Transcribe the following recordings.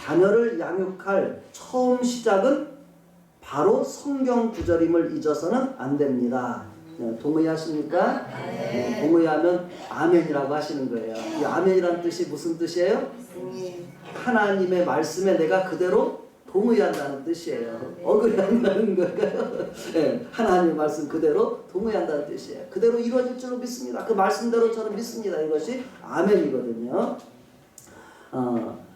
자녀를 양육할 처음 시작은 바로 성경 구절임을 잊어서는 안 됩니다. 동의하십니까? 네, 동의하면 아멘이라고 하시는 거예요. 이 아멘이라는 뜻이 무슨 뜻이에요? 하나님의 말씀에 내가 그대로 동의한다는 뜻이에요. 억울해한다는 거예요. 네, 하나님의 말씀 그대로 동의한다는 뜻이에요. 그대로 이루어질 줄로 믿습니다. 그 말씀대로 저는 믿습니다. 이것이 아멘이거든요.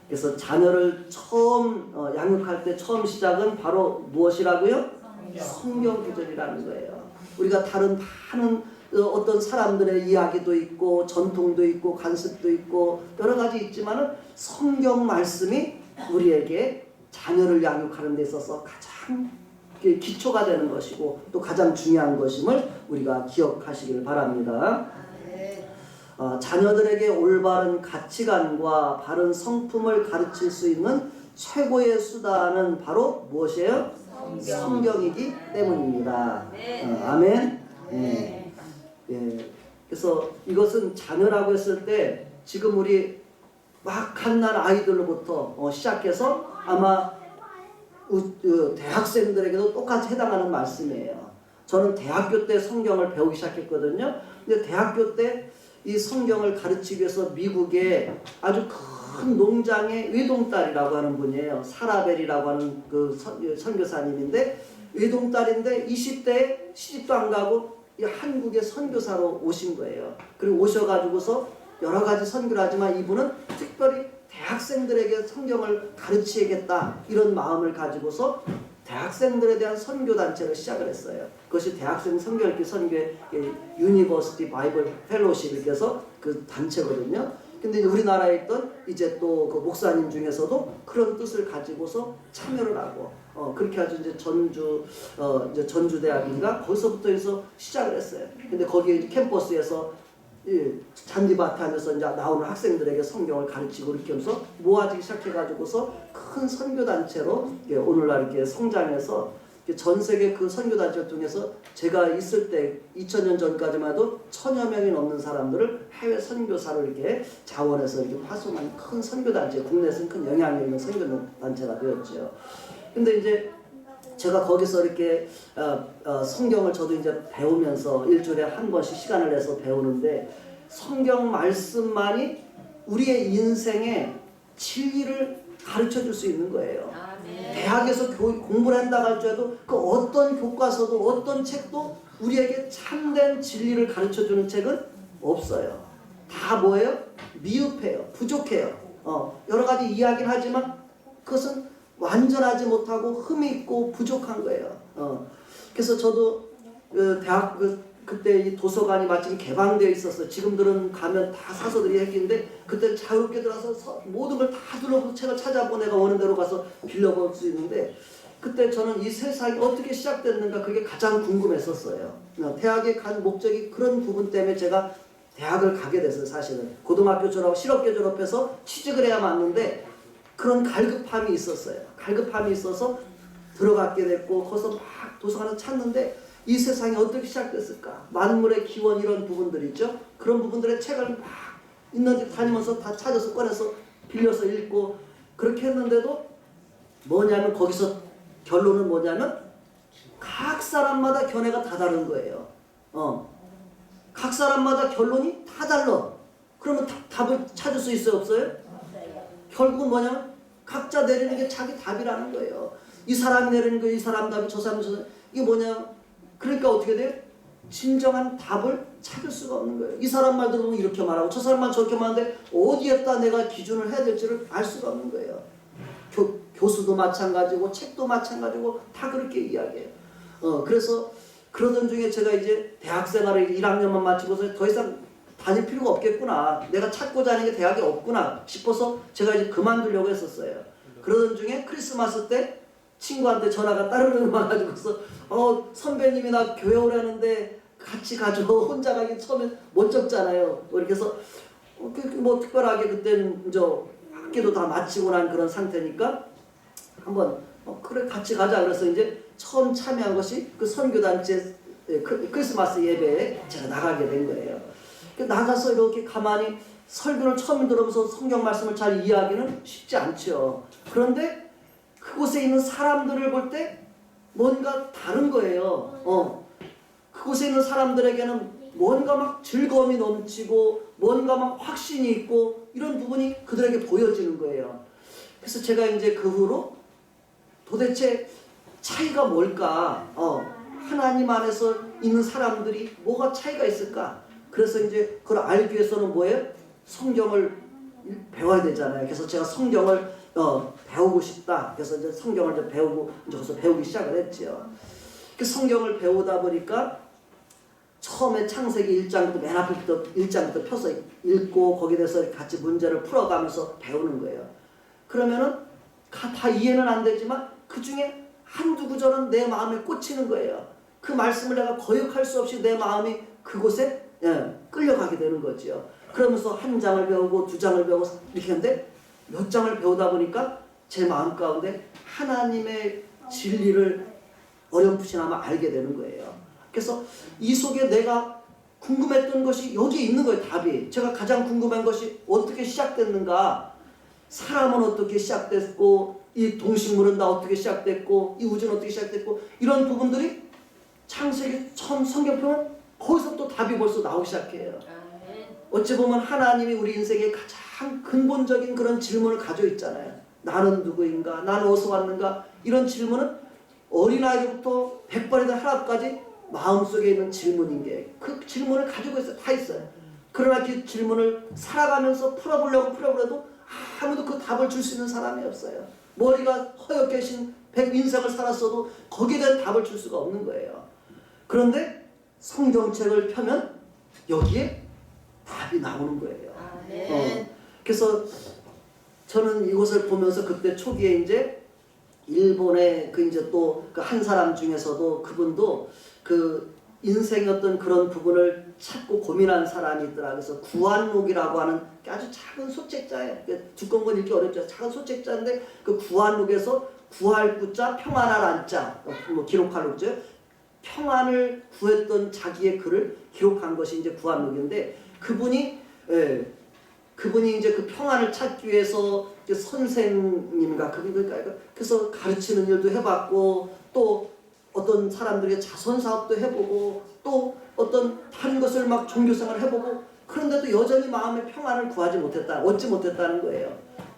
그래서 자녀를 처음 양육할 때 처음 시작은 바로 무엇이라고요? 성경 구절이라는 거예요. 우리가 다른 많은 어떤 사람들의 이야기도 있고 전통도 있고 관습도 있고 여러 가지 있지만은 성경 말씀이 우리에게 자녀를 양육하는 데 있어서 가장 기초가 되는 것이고 또 가장 중요한 것임을 우리가 기억하시길 바랍니다. 자녀들에게 올바른 가치관과 바른 성품을 가르칠 수 있는 최고의 수단은 바로 무엇이에요? 성경이기 때문입니다. 아멘. 네. 예. 그래서 이것은 자녀라고 했을 때 지금 우리 막 갓난 아이들로부터 시작해서 아마 대학생들에게도 똑같이 해당하는 말씀이에요. 저는 대학교 때 성경을 배우기 시작했거든요. 근데 대학교 때 이 성경을 가르치기 위해서 미국에 아주 큰 농장의 외동딸이라고 하는 분이에요. 사라벨이라고 하는 그 선교사님인데 외동딸인데 20대에 시집도 안 가고 한국에 선교사로 오신 거예요. 그리고 오셔가지고서 여러 가지 선교를 하지만 이분은 특별히 대학생들에게 성경을 가르치겠다 이런 마음을 가지고서 대학생들에 대한 선교단체를 시작을 했어요. 그것이 대학생 성경읽기 선교회 유니버시티 바이블 펠로십 이렇게 해서 그 단체거든요. 근데 우리나라에 있던 이제 또 그 목사님 중에서도 그런 뜻을 가지고서 참여를 하고 그렇게 아주 이제 이제 전주대학인가 거기서부터 해서 시작을 했어요. 근데 거기 캠퍼스에서 잔디밭에 앉아서 이제 나오는 학생들에게 성경을 가르치고 이렇게 하면서 모아지기 시작해가지고서 큰 선교단체로 오늘날 이렇게 성장해서 전 세계 그 선교단체 중에서 제가 있을 때 2000년 전까지만 해도 1000여 명이 넘는 사람들을 해외 선교사로 이렇게 자원해서 이렇게 파송한 큰 선교단체, 국내에서는 큰 영향력 있는 선교단체가 되었죠. 근데 이제 제가 거기서 이렇게 성경을 저도 이제 배우면서 일주일에 한 번씩 시간을 내서 배우는데 성경 말씀만이 우리의 인생의 진리를 가르쳐 줄 수 있는 거예요. 대학에서 공부를 한다고 할지라도 그 어떤 교과서도 어떤 책도 우리에게 참된 진리를 가르쳐 주는 책은 없어요. 다 뭐예요? 미흡해요. 부족해요. 여러 가지 이야기를 하지만 그것은 완전하지 못하고 흠이 있고 부족한 거예요. 그래서 저도 대학 그때 이 도서관이 마침 개방되어 있었어요. 지금들은 가면 다 사서들이 얘기인데 그때는 자유롭게 들어가서 모든 걸 다 둘러보고 책을 찾아보고 내가 원하는 대로 가서 빌려볼 수 있는데 그때 저는 이 세상이 어떻게 시작됐는가 그게 가장 궁금했었어요. 대학에 간 목적이 그런 부분 때문에 제가 대학을 가게 됐어요. 사실은 고등학교 졸업하고 실업계 졸업해서 취직을 해야 맞는데 그런 갈급함이 있었어요. 갈급함이 있어서 들어가게 됐고 거기서 막 도서관을 찾는데 이 세상이 어떻게 시작됐을까? 만물의 기원 이런 부분들이죠. 그런 부분들의 책을 막 있는데 다니면서 다 찾아서 꺼내서 빌려서 읽고 그렇게 했는데도 뭐냐면 거기서 결론은 뭐냐면 각 사람마다 견해가 다 다른 거예요. 각 사람마다 결론이 다 달라. 그러면 답을 찾을 수 있어요? 없어요? 결국은 뭐냐면 각자 내리는 게 자기 답이라는 거예요. 이 사람이 내리는 거 이 사람 답이 저 사람이 저 사람 이게 뭐냐 그러니까 어떻게 돼요? 진정한 답을 찾을 수가 없는 거예요. 이 사람 말 들으면 이렇게 말하고 저 사람 말 저렇게 말하는데 어디에다 내가 기준을 해야 될지를 알 수가 없는 거예요. 교수도 마찬가지고 책도 마찬가지고 다 그렇게 이야기해요. 그래서 그러던 중에 제가 이제 대학 생활을 1학년만 마치고서 더 이상 다닐 필요가 없겠구나. 내가 찾고자 하는 게 대학에 없구나 싶어서 제가 이제 그만두려고 했었어요. 그러던 중에 크리스마스 때 친구한테 전화가 따르르 와가지고서 선배님이 나 교회 오라는데 같이 가죠. 혼자 가기 처음에 멋쩍잖아요. 이렇게 해서 뭐 특별하게 그때는 이제 학기도 다 마치고 난 그런 상태니까 한번 그래 같이 가자. 그래서 이제 처음 참여한 것이 그 선교단체 크리스마스 예배에 제가 나가게 된 거예요. 나가서 이렇게 가만히 설교를 처음 들으면서 성경 말씀을 잘 이해하기는 쉽지 않죠. 그런데 그곳에 있는 사람들을 볼 때 뭔가 다른 거예요. 그곳에 있는 사람들에게는 뭔가 막 즐거움이 넘치고 뭔가 막 확신이 있고 이런 부분이 그들에게 보여지는 거예요. 그래서 제가 이제 그 후로 도대체 차이가 뭘까? 하나님 안에서 있는 사람들이 뭐가 차이가 있을까? 그래서 이제 그걸 알기 위해서는 뭐예요? 성경을 배워야 되잖아요. 그래서 제가 성경을 배우고 싶다. 그래서 이제 성경을 이제 배우고 이제 거기서 배우기 시작을 했죠. 그 성경을 배우다 보니까 처음에 창세기 1장부터 맨 앞부터 1장부터 펴서 읽고 거기에 대해서 같이 문제를 풀어가면서 배우는 거예요. 그러면은 다 이해는 안 되지만 그 중에 한두 구절은 내 마음에 꽂히는 거예요. 그 말씀을 내가 거역할 수 없이 내 마음이 그곳에 끌려가게 되는 거죠. 그러면서 한 장을 배우고 두 장을 배우고 이렇게 하는데 몇 장을 배우다 보니까 제 마음 가운데 하나님의 진리를 어렴풋이나마 알게 되는 거예요. 그래서 이 속에 내가 궁금했던 것이 여기에 있는 거예요. 답이. 제가 가장 궁금한 것이 어떻게 시작됐는가. 사람은 어떻게 시작됐고 이 동식물은 다 어떻게 시작됐고 이 우주는 어떻게 시작됐고 이런 부분들이 창세기 처음 성경 펴면 거기서부터 답이 벌써 나오기 시작해요. 어찌 보면 하나님이 우리 인생에 가장 근본적인 그런 질문을 가지고 있잖아요. 나는 누구인가? 나는 어디서 왔는가? 이런 질문은 어린아이부터 백발이든 하나까지 마음속에 있는 질문인 게 그 질문을 가지고 있어요. 다 있어요. 그러나 그 질문을 살아가면서 풀어보려고 해도 아무도 그 답을 줄 수 있는 사람이 없어요. 머리가 허옇게 신 인생을 살았어도 거기에 대한 답을 줄 수가 없는 거예요. 그런데 성경책을 펴면 여기에 답이 나오는 거예요. 그래서 저는 이것을 보면서 그때 초기에 이제 일본의 그 이제 또 그 한 사람 중에서도 그분도 그 인생의 어떤 그런 부분을 찾고 고민한 사람이 있더라. 그래서 구한록이라고 하는 아주 작은 소책자예요. 두꺼운 건 읽기 어렵죠. 작은 소책자인데 그 구한록에서 구할 구자 평안할 안자 뭐 기록할 구자 평안을 구했던 자기의 글을 기록한 것이 이제 구한록인데 그분이 이제 그 평안을 찾기 위해서 선생님과 그래서 가르치는 일도 해봤고 또 어떤 사람들의 자선 사업도 해보고 또 어떤 다른 것을 막 종교생활을 해보고 그런데도 여전히 마음의 평안을 구하지 못했다, 얻지 못했다는 거예요.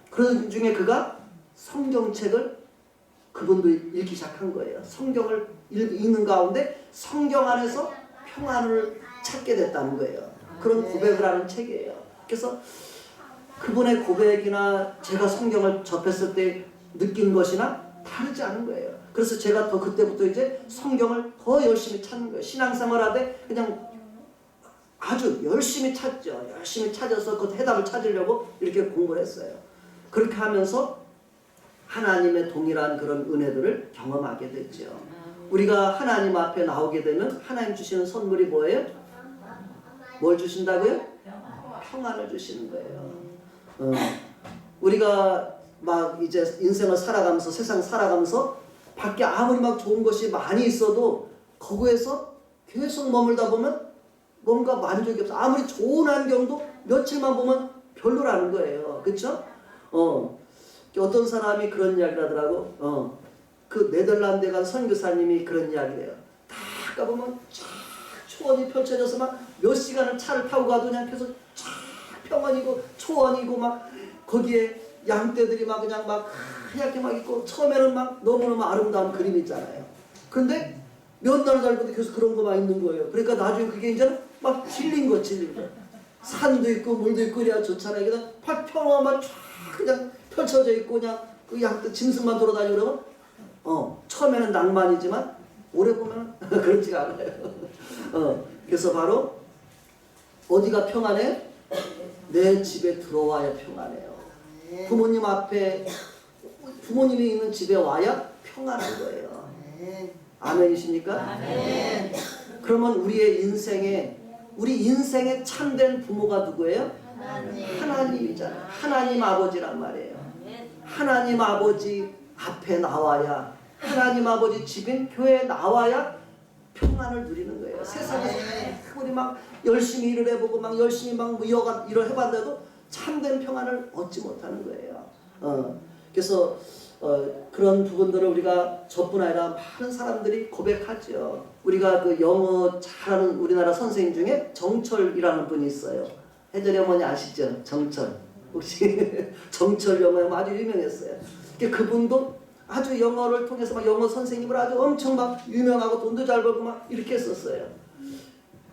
그런 중에 그가 성경책을 그분도 읽기 시작한 거예요. 성경을 읽는 가운데 성경 안에서 평안을 찾게 됐다는 거예요. 그런 고백을 하는 책이에요. 그래서 그분의 고백이나 제가 성경을 접했을 때 느낀 것이나 다르지 않은 거예요. 그래서 제가 더 그때부터 이제 성경을 더 열심히 찾는 거예요. 신앙생활 하되 그냥 아주 열심히 찾죠. 열심히 찾아서 그 해답을 찾으려고 이렇게 공부를 했어요. 그렇게 하면서 하나님의 동일한 그런 은혜들을 경험하게 됐죠. 우리가 하나님 앞에 나오게 되면 하나님 주시는 선물이 뭐예요? 뭘 주신다고요? 평안을 주시는 거예요. 우리가 막 이제 인생을 살아가면서 세상 살아가면서 밖에 아무리 막 좋은 것이 많이 있어도 거기에서 계속 머물다 보면 뭔가 만족이 없어. 아무리 좋은 환경도 며칠만 보면 별로라는 거예요. 그렇죠? 어떤 사람이 그런 이야기를 하더라고. 그 네덜란드에 간 선교사님이 그런 이야기를 해요. 다 가보면 쫙 초원이 펼쳐져서 막 몇 시간을 차를 타고 가도 그냥 계속 쫙 평원이고 초원이고 막 거기에 양떼들이 막 그냥 막 하얗게 막 있고 처음에는 막 너무너무 아름다운 그림이 있잖아요. 근데 몇 날 살고도 계속 그런 거만 있는 거예요. 그러니까 나중에 그게 이제는 막 질린 거. 산도 있고 물도 있고 그래야 좋잖아요. 그냥 평화만 쫙 그냥 펼쳐져 있고 그냥 그 양떼 짐승만 돌아다니고 그러면 처음에는 낭만이지만 오래 보면 그렇지가 않아요. 그래서 바로 어디가 평안해? 내 집에 들어와야 평안해요. 부모님 앞에 부모님이 있는 집에 와야 평안한 거예요. 아멘이십니까? 아멘. 그러면 우리 인생의 참된 부모가 누구예요? 하나님이잖아요. 하나님 아버지란 말이에요. 하나님 아버지 앞에 나와야 하나님 아버지 집인 교회에 나와야 평안을 누리는 거예요. 세상에서 우리 막 열심히 일을 해보고 막 열심히 막 일을 해봤는데도 참된 평안을 얻지 못하는 거예요. 그래서 그런 부분들을 우리가 저뿐 아니라 많은 사람들이 고백하죠. 우리가 그 영어 잘하는 우리나라 선생님 중에 정철이라는 분이 있어요. 혜절이 어머니 아시죠? 정철. 혹시 정철 영어에 아주 유명했어요. 그분도 아주 영어를 통해서 막 영어 선생님을 아주 엄청 막 유명하고 돈도 잘 벌고 막 이렇게 했었어요.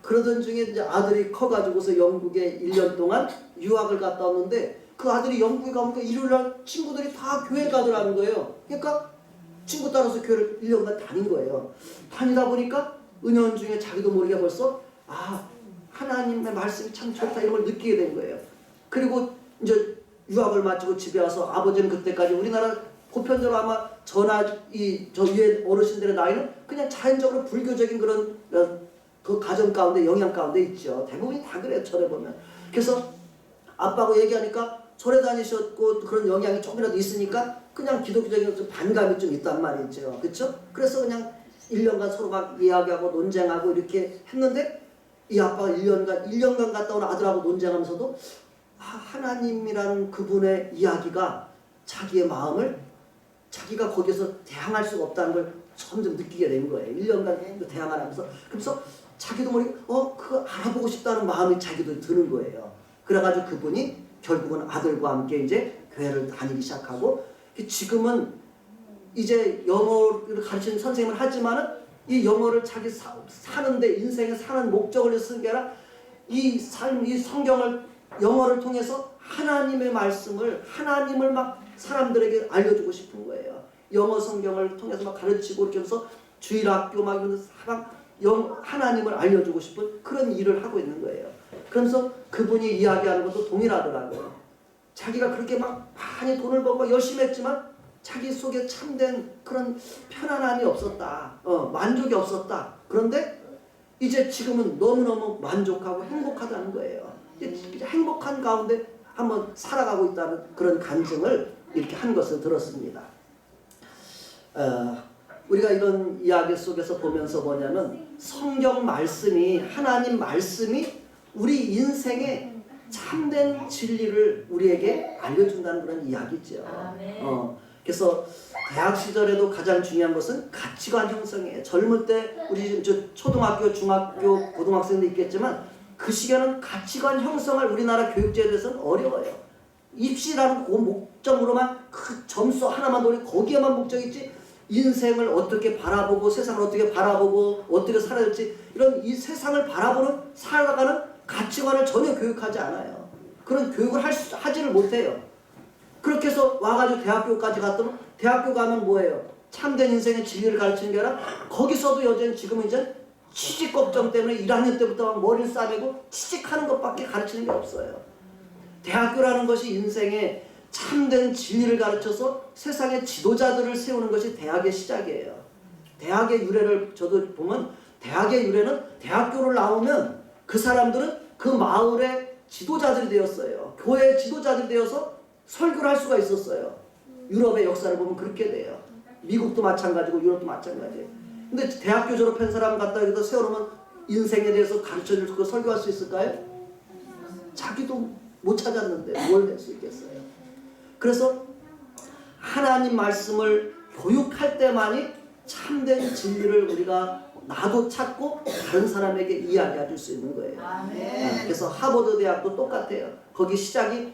그러던 중에 이제 아들이 커가지고서 영국에 1년 동안 유학을 갔다 왔는데 그 아들이 영국에 가니까 일요일날 친구들이 다 교회 가더라는 거예요. 그러니까 친구 따라서 교회를 1년간 다닌 거예요. 다니다 보니까 은연중에 자기도 모르게 벌써 하나님의 말씀이 참 좋다 이런 걸 느끼게 된 거예요. 그리고 이제 유학을 마치고 집에 와서 아버지는 그때까지 우리나라 보편적으로 아마 저 위에 어르신들의 나이는 그냥 자연적으로 불교적인 그런 그 가정 가운데 영향 가운데 있죠. 대부분이 다 그래요. 절에 보면. 그래서 아빠하고 얘기하니까 절에 다니셨고 그런 영향이 조금이라도 있으니까 그냥 기독교적인 반감이 좀 있단 말이죠. 그렇죠? 그래서 그냥 1년간 서로 막 이야기하고 논쟁하고 이렇게 했는데 이 아빠가 1년간 갔다 온 아들하고 논쟁하면서도 하나님이라는 그분의 이야기가 자기의 마음을 자기가 거기서 대항할 수가 없다는 걸 점점 느끼게 된 거예요. 1년간 대항하면서. 그래서 자기도 모르게 그거 알아보고 싶다는 마음이 자기도 드는 거예요. 그래가지고 그분이 결국은 아들과 함께 이제 교회를 다니기 시작하고 지금은 이제 영어를 가르치는 선생님을 하지만은 이 영어를 자기 사는데 인생에 사는 목적을 위해서 쓴 게 아니라 이 성경을 영어를 통해서 하나님의 말씀을 하나님을 막 사람들에게 알려주고 싶은 거예요. 영어 성경을 통해서 막 가르치고 이렇게 해서 주일학교 막 이런 하나님을 알려주고 싶은 그런 일을 하고 있는 거예요. 그러면서 그분이 이야기하는 것도 동일하더라고요. 자기가 그렇게 막 많이 돈을 벌고 열심히 했지만 자기 속에 참된 그런 편안함이 없었다. 만족이 없었다. 그런데 이제 지금은 너무너무 만족하고 행복하다는 거예요. 행복한 가운데 한번 살아가고 있다는 그런 간증을 이렇게 한 것을 들었습니다. 우리가 이런 이야기 속에서 보면서 뭐냐면 성경 말씀이 하나님 말씀이 우리 인생의 참된 진리를 우리에게 알려준다는 그런 이야기죠. 그래서 대학 시절에도 가장 중요한 것은 가치관 형성이에요. 젊을 때 우리 초등학교, 중학교, 고등학생도 있겠지만 그 시기에는 가치관 형성을 우리나라 교육제에 대해서는 어려워요. 입시라는 그 목적으로만 그 점수 하나만 노리 거기에만 목적이 있지 인생을 어떻게 바라보고 세상을 어떻게 바라보고 어떻게 살아야 될지 이런 이 세상을 바라보는 살아가는 가치관을 전혀 교육하지 않아요. 그런 교육을 하지를 못해요. 그렇게 해서 와가지고 대학교까지 갔더니 대학교 가면 뭐예요? 참된 인생의 진리를 가르치는 게 아니라 거기서도 여전히 지금은 이제 취직 걱정 때문에 1학년 때부터 막 머리를 싸매고 취직하는 것밖에 가르치는 게 없어요. 대학교라는 것이 인생의 참된 진리를 가르쳐서 세상의 지도자들을 세우는 것이 대학의 시작이에요. 대학의 유래를 저도 보면 대학의 유래는 대학교를 나오면 그 사람들은 그 마을의 지도자들이 되었어요. 교회의 지도자들이 되어서 설교를 할 수가 있었어요. 유럽의 역사를 보면 그렇게 돼요. 미국도 마찬가지고 유럽도 마찬가지예요. 근데 대학교 졸업한 사람 갖다 여기다 세워놓으면 인생에 대해서 가르쳐줄 거 설교할 수 있을까요? 자기도 못 찾았는데 뭘 할 수 있겠어요. 그래서 하나님 말씀을 교육할 때만이 참된 진리를 우리가 나도 찾고 다른 사람에게 이야기해 줄 수 있는 거예요. 그래서 하버드 대학도 똑같아요. 거기 시작이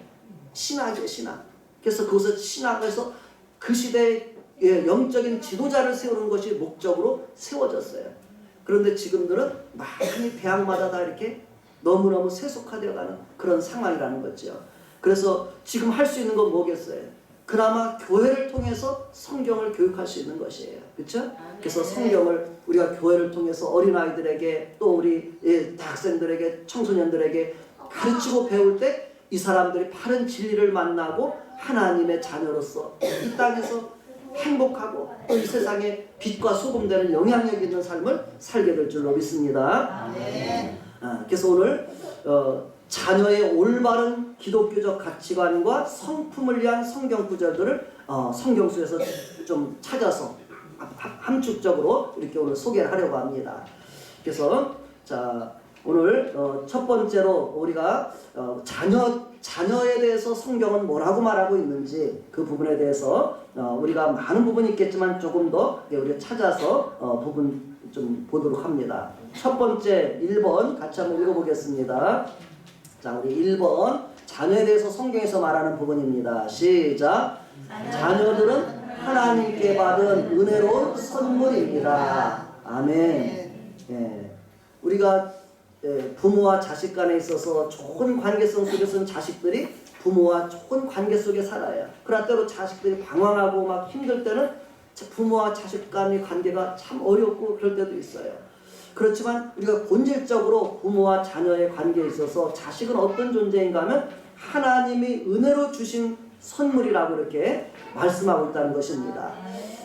신학이에요. 신학. 그래서 거기서 신학에서 그 시대의 영적인 지도자를 세우는 것이 목적으로 세워졌어요. 그런데 지금들은 많이 대학마다 다 이렇게 너무너무 세속화되어가는 그런 상황이라는 거죠. 그래서 지금 할 수 있는 건 뭐겠어요? 그나마 교회를 통해서 성경을 교육할 수 있는 것이에요. 그렇죠? 그래서 성경을 우리가 교회를 통해서 어린아이들에게 또 우리 대학생들에게 청소년들에게 가르치고 배울 때 이 사람들이 바른 진리를 만나고 하나님의 자녀로서 이 땅에서 행복하고 또 이 세상에 빛과 소금 되는 영향력 있는 삶을 살게 될 줄로 믿습니다. 그래서 오늘 자녀의 올바른 기독교적 가치관과 성품을 위한 성경 구절들을 성경수에서 좀 찾아서 함축적으로 이렇게 오늘 소개를 하려고 합니다. 그래서 자 오늘 첫 번째로 우리가 자녀에 대해서 성경은 뭐라고 말하고 있는지 그 부분에 대해서 우리가 많은 부분이 있겠지만 조금 더 우리가 찾아서 부분 좀 보도록 합니다. 첫 번째 1번 같이 한번 읽어보겠습니다. 자, 우리 1번 자녀에 대해서 성경에서 말하는 부분입니다. 시작. 자녀들은 하나님께 받은 은혜로운 선물입니다. 아멘. 예. 우리가 부모와 자식 간에 있어서 좋은 관계성 속에서는 자식들이 부모와 좋은 관계 속에 살아요. 그러나 때로 자식들이 방황하고 막 힘들 때는 부모와 자식 간의 관계가 참 어렵고 그럴 때도 있어요. 그렇지만 우리가 본질적으로 부모와 자녀의 관계에 있어서 자식은 어떤 존재인가 하면 하나님이 은혜로 주신 선물이라고 이렇게 말씀하고 있다는 것입니다.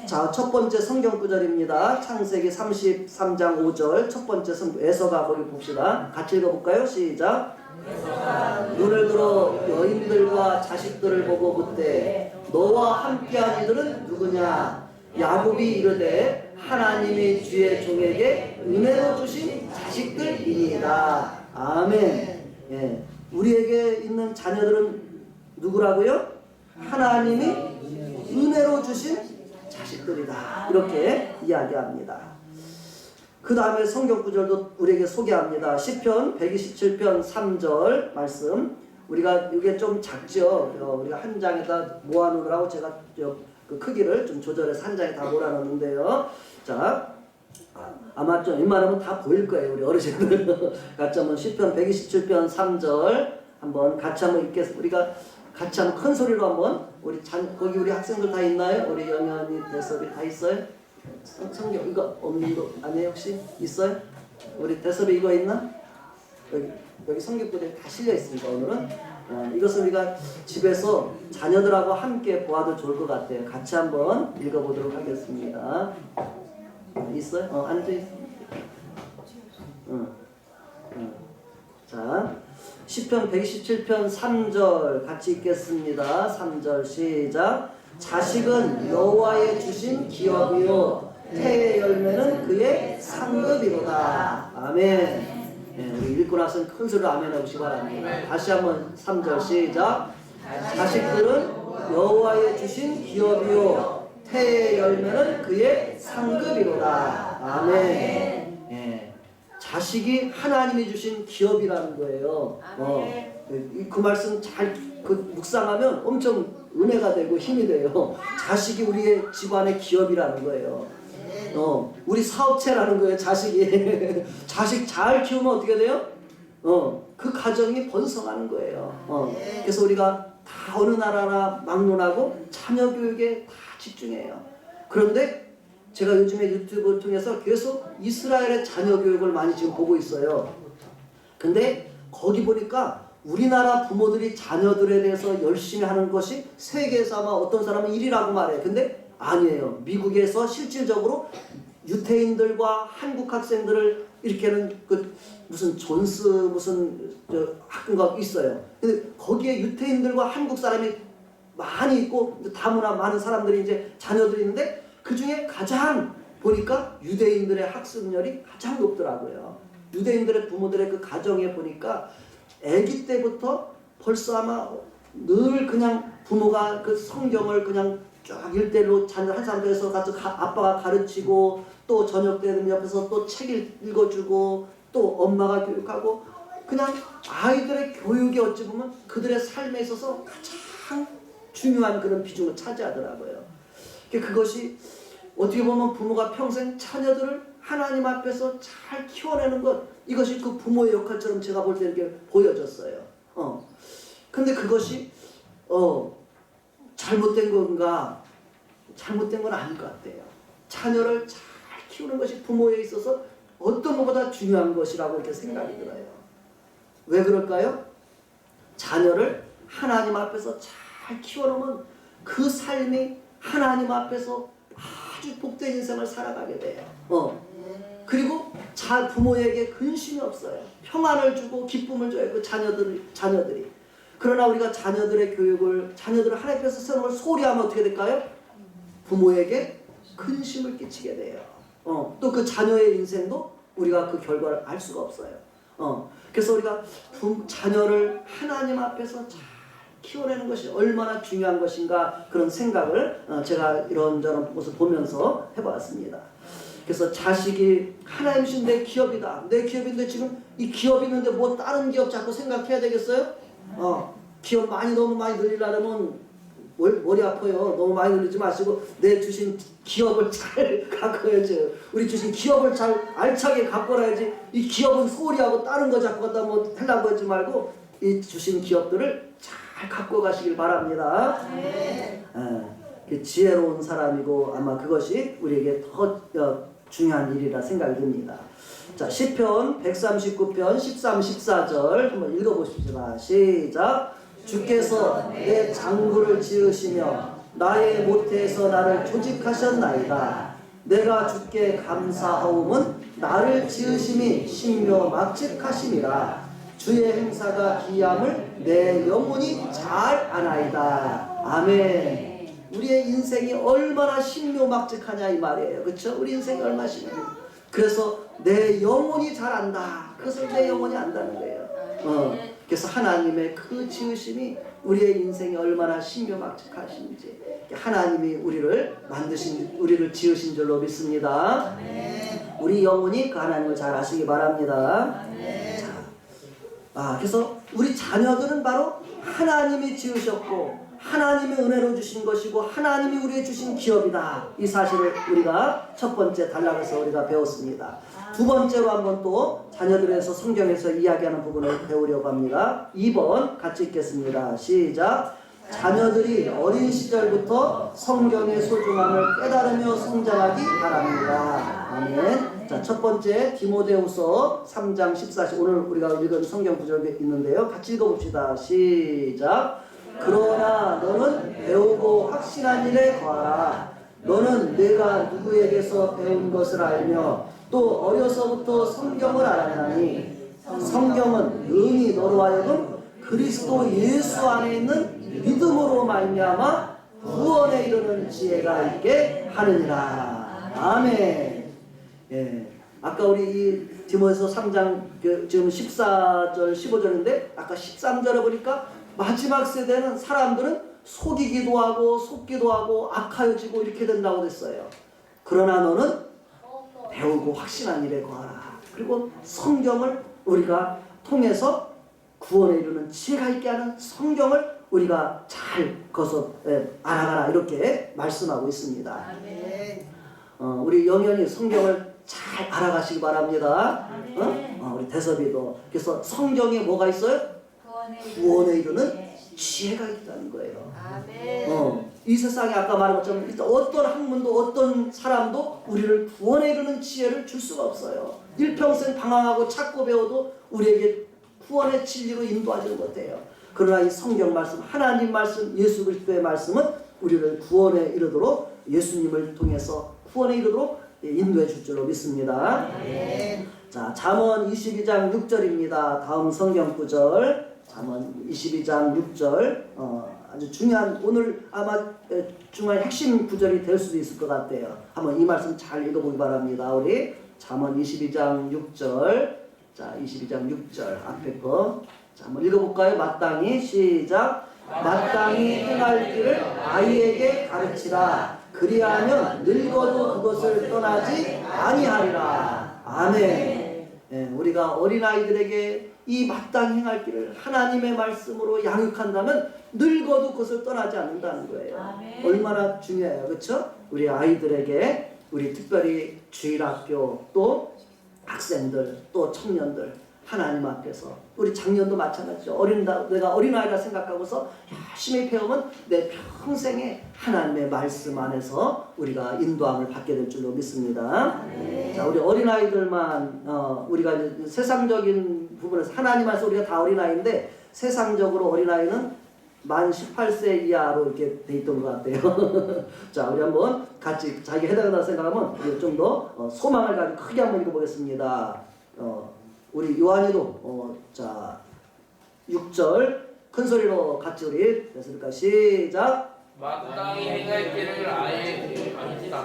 자, 첫 번째 성경 구절입니다. 창세기 33장 5절 첫 번째 에서가 거기 봅시다. 같이 읽어볼까요? 시작. 눈을 들어 여인들과 자식들을 보고 묻되 너와 함께한 이들은 누구냐? 야곱이 이르되 하나님이 주의 종에게 은혜로 주신 자식들이니이다. 아멘. 예. 우리에게 있는 자녀들은 누구라고요? 하나님이 은혜로 주신 자식들이다. 이렇게 이야기합니다. 그 다음에 성경 구절도 우리에게 소개합니다. 시편 127편 3절 말씀. 우리가 이게 좀 작죠. 우리가 한 장에다 모아놓으라고 제가 그 크기를 좀 조절해서 한 장에 다 몰아넣는데요. 자, 아마 좀 웬만하면 다 보일 거예요. 우리 어르신들. 같이 한번 시편 127편 3절 한번 같이 한번 읽겠습니다. 우리가 같이 한번 큰 소리로 한번 거기 우리 학생들 다 있나요? 우리 영현이 대섭이 다 있어요? 성경 이거 없는 거 아니에요? 혹시 있어요? 우리 대섭이 이거 있나? 여기 성경들이 다 실려 있습니다. 오늘은 이것을 우리가 집에서 자녀들하고 함께 보아도 좋을 것 같아요. 같이 한번 읽어보도록 하겠습니다. 있어요? 앉아 있습니다. 자, 시편 127편 3절 같이 읽겠습니다. 3절 시작. 자식은 여호와의 주신 기업이요 태의 열매는 그의 상급이로다. 아멘. 네, 우리 읽고 나서는 큰 소리로 아멘 하시기 바랍니다. 다시 한번 3절 시작. 자식들은 여호와의 주신 기업이요 태의 열매는 그의 상급이로다. 아멘. 네, 자식이 하나님이 주신 기업이라는 거예요. 그 말씀 잘 묵상하면 엄청 은혜가 되고 힘이 돼요. 자식이 우리의 집안의 기업이라는 거예요. 우리 사업체라는 거예요. 자식이. 자식 잘 키우면 어떻게 돼요? 그 가정이 번성하는 거예요. 그래서 우리가 다 어느 나라나 막론하고 자녀 교육에 다 집중해요. 그런데 제가 요즘에 유튜브를 통해서 계속 이스라엘의 자녀 교육을 많이 지금 보고 있어요. 근데 거기 보니까 우리나라 부모들이 자녀들에 대해서 열심히 하는 것이 세계에서 아마 어떤 사람은 1위라고 말해요. 근데 아니에요. 미국에서 실질적으로 유태인들과 한국 학생들을 일으키는 그 무슨 존스 무슨 학교가 있어요. 근데 거기에 유태인들과 한국 사람이 많이 있고 다문화 많은 사람들이 이제 자녀들이 있는데 그 중에 가장 보니까 유대인들의 학습률이 가장 높더라고요. 유대인들의 부모들의 그 가정에 보니까 아기 때부터 벌써 아마 늘 그냥 부모가 그 성경을 그냥 쫙 일대일로 자녀 한 사람들에서 가서 아빠가 가르치고 또 저녁 때는 옆에서 또 책 읽어주고 또 엄마가 교육하고 그냥 아이들의 교육이 어찌 보면 그들의 삶에 있어서 가장 중요한 그런 비중을 차지하더라고요. 그것이 어떻게 보면 부모가 평생 자녀들을 하나님 앞에서 잘 키워내는 것, 이것이 그 부모의 역할처럼 제가 볼 때 이렇게 보여졌어요. 근데 그것이 잘못된 건가? 잘못된 건 아닌 것 같아요. 자녀를 잘 키우는 것이 부모에 있어서 어떤 것보다 중요한 것이라고 이렇게 생각이 들어요. 왜 그럴까요? 자녀를 하나님 앞에서 잘 키워놓으면 그 삶이 하나님 앞에서 아주 복된 인생을 살아가게 돼요. 그리고 부모에게 근심이 없어요. 평안을 주고 기쁨을 줘요. 그 자녀들이. 그러나 우리가 자녀들의 교육을, 자녀들을 하나님 앞에서 세우는 걸 소홀히 하면 어떻게 될까요? 부모에게 근심을 끼치게 돼요. 또 그 자녀의 인생도 우리가 그 결과를 알 수가 없어요. 그래서 우리가 자녀를 하나님 앞에서 잘 키워내는 것이 얼마나 중요한 것인가 그런 생각을 제가 이런저런 것을 보면서 해봤습니다. 그래서 자식이 하나님이신 내 기업이다. 내 기업인데 지금 이 기업이 있는데 뭐 다른 기업 자꾸 생각해야 되겠어요? 기업 너무 많이 늘리려면 머리 아파요. 너무 많이 늘리지 마시고 내 주신 기업을 잘 가꿔야죠. 우리 주신 기업을 잘 알차게 가꿔야지. 이 기업은 소홀히하고 다른 거 자꾸 갖다 뭐 하려고 하지 말고 이 주신 기업들을 잘 갖고 가시길 바랍니다. 지혜로운 사람이고 아마 그것이 우리에게 더 중요한 일이라 생각이 듭니다. 자, 시편 139편 13, 14절 한번 읽어보십시다. 시작. 주께서 내 장부를 지으시며 나의 모태에서 나를 조직하셨나이다. 내가 주께 감사하오면 나를 지으심이 신묘막측하심이라. 주의 행사가 기이함을 내 영혼이 잘 아나이다. 아멘. 우리의 인생이 얼마나 신묘막측하냐 이 말이에요. 그렇죠? 우리 인생이 얼마나 신묘. 그래서 내 영혼이 잘 안다. 그것을 내 영혼이 안다는 거예요. 그래서 하나님의 그 지으심이 우리의 인생이 얼마나 신묘막측하신지 하나님이 우리를 지으신 줄로 믿습니다. 우리 영혼이 그 하나님을 잘 아시기 바랍니다. 그래서 우리 자녀들은 바로 하나님이 지으셨고 하나님의 은혜로 주신 것이고 하나님이 우리에게 주신 기업이다. 이 사실을 우리가 첫 번째 단락에서 우리가 배웠습니다. 두 번째로 한번 또 자녀들에서 성경에서 이야기하는 부분을 배우려고 합니다. 2번 같이 읽겠습니다. 시작. 자녀들이 어린 시절부터 성경의 소중함을 깨달으며 성장하기 바랍니다. 아멘. 자, 첫 번째 디모데후서 3장 14절 오늘 우리가 읽은 성경 구절이 있는데요. 같이 읽어봅시다. 시작. 그러나 너는 배우고 확신한 일에 거하라. 너는 내가 누구에게서 배운 것을 알며 또 어려서부터 성경을 알았나니 성경은 능히 너로 하여금 그리스도 예수 안에 있는 믿음으로 말미암아 구원에 이르는 지혜가 있게 하느니라. 아멘. 아까 우리 이 디모데서 3장 지금 14절 15절인데 아까 13절에 보니까 마지막 세대는 사람들은 속이기도 하고 속기도 하고 악하여지고 이렇게 된다고 됐어요. 그러나 너는 배우고 확신한 일에 거하라. 그리고 성경을 우리가 통해서 구원에 이르는 지혜가 있게 하는 성경을 우리가 잘 거서 알아가라 이렇게 말씀하고 있습니다. 우리 영연이 성경을 잘 알아가시기 바랍니다. 우리 대섭이도. 그래서 성경에 뭐가 있어요? 구원에 이르는 지혜가 있다는 거예요. 이 세상에 아까 말한 것처럼 어떤 학문도 어떤 사람도 우리를 구원에 이르는 지혜를 줄 수가 없어요. 일평생 방황하고 찾고 배워도 우리에게 구원의 진리로 인도하지 못해요. 그러나 이 성경 말씀, 하나님 말씀, 예수 그리스도의 말씀은 우리를 구원에 이르도록 예수님을 통해서 구원에 이르도록 인도해 줄 줄로 믿습니다. 자, 잠언 22장 6절입니다. 다음 성경 구절. 잠언 22장 6절. 아주 중요한 오늘 아마 중요한 핵심 구절이 될 수도 있을 것 같아요. 한번 이 말씀 잘 읽어보기 바랍니다. 우리 잠언 22장 6절. 자, 22장 6절 앞에 거. 자, 한번 읽어볼까요? 마땅히 시작. 마땅히 행할 길을 아이에게 가르치라. 그리하면 늙어도 그것을 떠나지 아니하리라. 아멘. 우리가 어린아이들에게 이 마땅히 행할 길을 하나님의 말씀으로 양육한다면 늙어도 그것을 떠나지 않는다는 거예요. 아멘. 얼마나 중요해요. 그렇죠? 우리 아이들에게 우리 특별히 주일학교 또 학생들 또 청년들 하나님 앞에서 우리 작년도 마찬가지죠. 내가 어린아이라 생각하고서 열심히 배우면 내 평생에 하나님의 말씀 안에서 우리가 인도함을 받게 될 줄로 믿습니다. 자, 우리 어린아이들만 우리가 이제 세상적인 부분에서 하나님 안에서 우리가 다 어린아이인데 세상적으로 어린아이는 만 18세 이하로 이렇게 돼 있던 것 같아요. 자, 우리 한번 같이 자기 해당한다고 생각하면 좀 더 소망을 가지고 크게 한번 읽어보겠습니다. 우리 요한이도 자 6절 큰 소리로 같이 우리 됐습니까? 시작. 마땅히 행할 길을 아이에게 가르치라.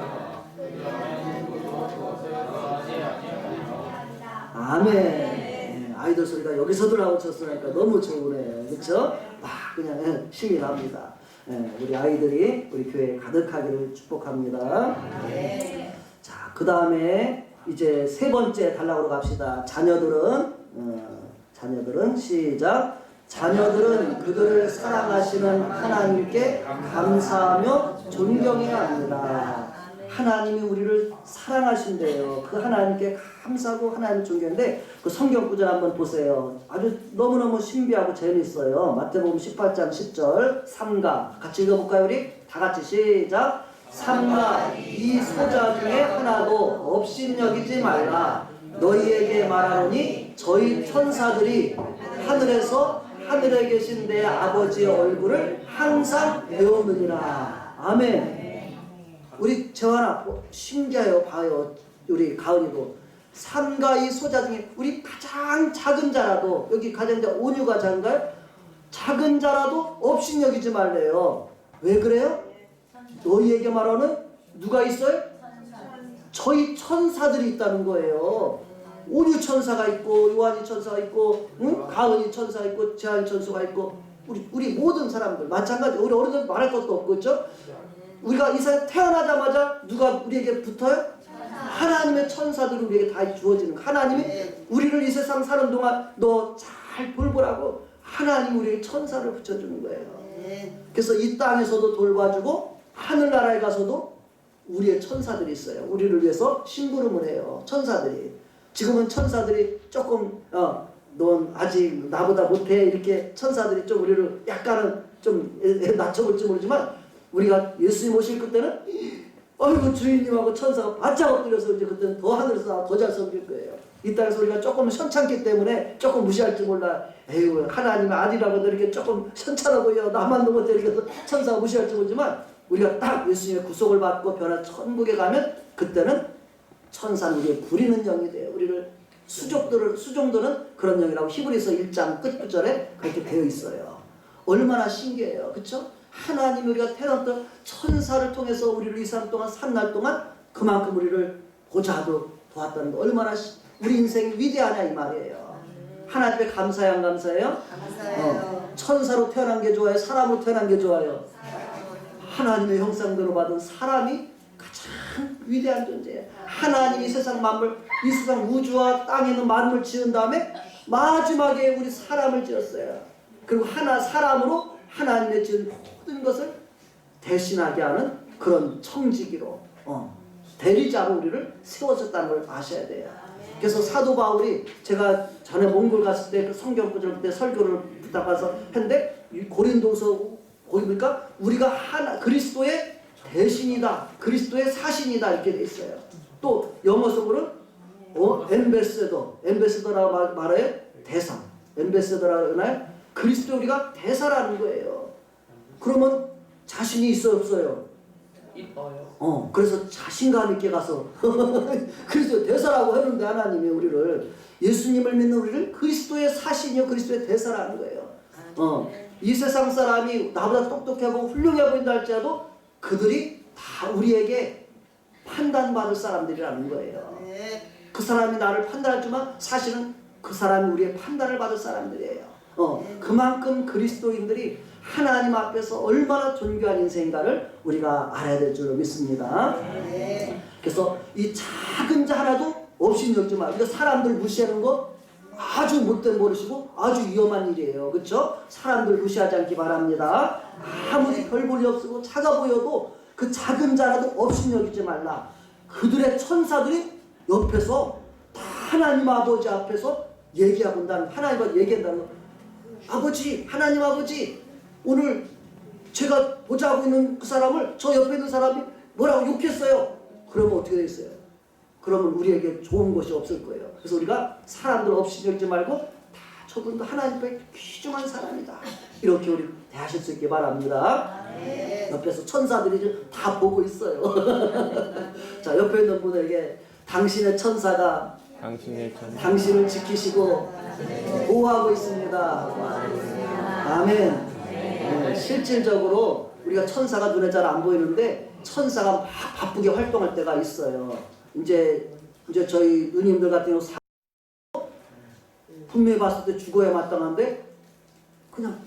아멘. 비오는 소리가 여기서도 나오고 저기서 나니까 너무 좋으네요. 그렇죠? 막 그냥 힘이 납니다. 우리 아이들이 우리 교회에 가득하기를 축복합니다. 자, 그 다음에 이제 세 번째 단락으로 갑시다. 자녀들은 시작. 자녀들은 그들을 사랑하시는 하나님께 감사하며 존경해야 합니다. 하나님이 우리를 사랑하신대요. 그 하나님께 감사하고 하나님 존경인데 그 성경 구절 한번 보세요. 아주 너무너무 신비하고 재미있어요. 마태복음 18장 10절 삼가 같이 읽어볼까요? 우리 다 같이 시작. 삼가 이 소자 중에 하나도 업신여기지 말라. 너희에게 말하노니 저희 천사들이 하늘에 계신 내 아버지의 얼굴을 항상 배우느니라. 아멘. 우리 저하나 신기해요. 봐요. 우리 가은이도 삼가이 소자 중에 우리 가장 작은 자라도 여기 가장 온유가 작은가요? 작은 자라도 업신여기지 말래요. 왜 그래요? 너희에게 말하는 누가 있어요? 저희 천사들이 있다는 거예요. 온유 천사가 있고 요한이 천사가 있고 가은이 천사가 있고 재한이 천사가 있고 우리 모든 사람들 마찬가지. 우리 어른들 말할 것도 없고 그렇죠? 우리가 이 세상에 태어나자마자 누가 우리에게 붙어요? 하나님의 천사들이 우리에게 다 주어지는 거예요. 하나님이 우리를 이 세상 사는 동안 너 잘 돌보라고 하나님이 우리에게 천사를 붙여주는 거예요. 그래서 이 땅에서도 돌봐주고 하늘나라에 가서도 우리의 천사들이 있어요. 우리를 위해서 심부름을 해요. 천사들이. 지금은 천사들이 조금 넌 아직 나보다 못해 이렇게 천사들이 좀 우리를 약간은 좀 낮춰볼지 모르지만 우리가 예수님 오실 그때는 어이구 주인님하고 천사가 바짝 엎드려서 이제 그때는 더 하늘에서 더 잘 섬길 거예요. 이 땅에서 우리가 조금 현찮기 때문에 조금 무시할지 몰라. 에휴 하나님의 아들이라고 이렇게 조금 현찮아보여 나만 못해 이렇게 해서 천사가 무시할지 모르지만 우리가 딱 예수님의 구속을 받고 변한 천국에 가면 그때는 천사는 우리의 부리는 영이 돼요. 우리를 수종들은 그런 영이라고 히브리서 1장 끝구절에 그렇게 되어 있어요. 얼마나 신기해요. 그렇죠? 하나님이 우리가 태어났던 천사를 통해서 우리를 이 삶 동안 산 날 동안 그만큼 우리를 보좌도 보았다는 거 얼마나 우리 인생이 위대하냐 이 말이에요. 하나님께 감사해요 안 감사해요? 감사해요. 천사로 태어난 게 좋아요? 사람으로 태어난 게 좋아요? 하나님의 형상대로 받은 사람이 가장 위대한 존재예요. 하나님이 세상 만물, 이 세상 우주와 땅에 있는 만물 지은 다음에 마지막에 우리 사람을 지었어요. 그리고 사람으로 하나님의 지은 모든 것을 대신하게 하는 그런 청지기로 대리자로 우리를 세워졌다는 걸 아셔야 돼요. 그래서 사도 바울이 제가 전에 몽골 갔을 때 그 성경 구절 때 설교를 부탁해서 했는데 고린도서 보니까 우리가 그리스도의 대신이다, 그리스도의 사신이다 이렇게 돼 있어요. 또 영어속으로는 엠베스더라고 말해요. 대사, 엠베스더라고 하나요? 그리스도 우리가 대사라는 거예요. 그러면 자신이 있어 없어요? 이뻐요. 그래서 자신감 있게 가서 그리스도 대사라고 했는데 하나님이 우리를 예수님을 믿는 우리를 그리스도의 사신이요 그리스도의 대사라는 거예요. 이 세상 사람이 나보다 똑똑하고 훌륭해 보인다 할지라도 그들이 다 우리에게 판단받을 사람들이라는 거예요. 그 사람이 나를 판단하지만 사실은 그 사람이 우리의 판단을 받을 사람들이에요. 그만큼 그리스도인들이 하나님 앞에서 얼마나 존귀한 인생인가를 우리가 알아야 될 줄 믿습니다. 그래서 이 작은 자 하나도 업신여기지 말고 그러니까 사람들 무시하는 거 아주 못된 버릇이고 아주 위험한 일이에요. 그렇죠? 사람들 무시하지 않기 바랍니다. 아무리 별 볼일 없고 작아 보여도 그 작은 자라도 업신여기지 말라. 그들의 천사들이 옆에서 다 하나님 아버지 앞에서 얘기하고 온다는 하나님과 얘기한다는 거. 아버지, 하나님 아버지, 오늘 제가 보자고 있는 그 사람을 저 옆에 있는 사람이 뭐라고 욕했어요. 그러면 어떻게 되겠어요? 그러면 우리에게 좋은 것이 없을 거예요. 그래서 우리가 사람들 없이 여기지 말고 다 저분도 하나님께 귀중한 사람이다. 이렇게 우리 대하실 수 있게 바랍니다. 옆에서 천사들이 다 보고 있어요. 자, 옆에 있는 분에게 당신의 천사가 당신을 지키시고 보호하고 있습니다. 아멘. 실질적으로 우리가 천사가 눈에 잘 안 보이는데 천사가 막 바쁘게 활동할 때가 있어요. 이제 저희 누님들 같은 경우 분명히 봤을 때 죽어야 마땅한데 그냥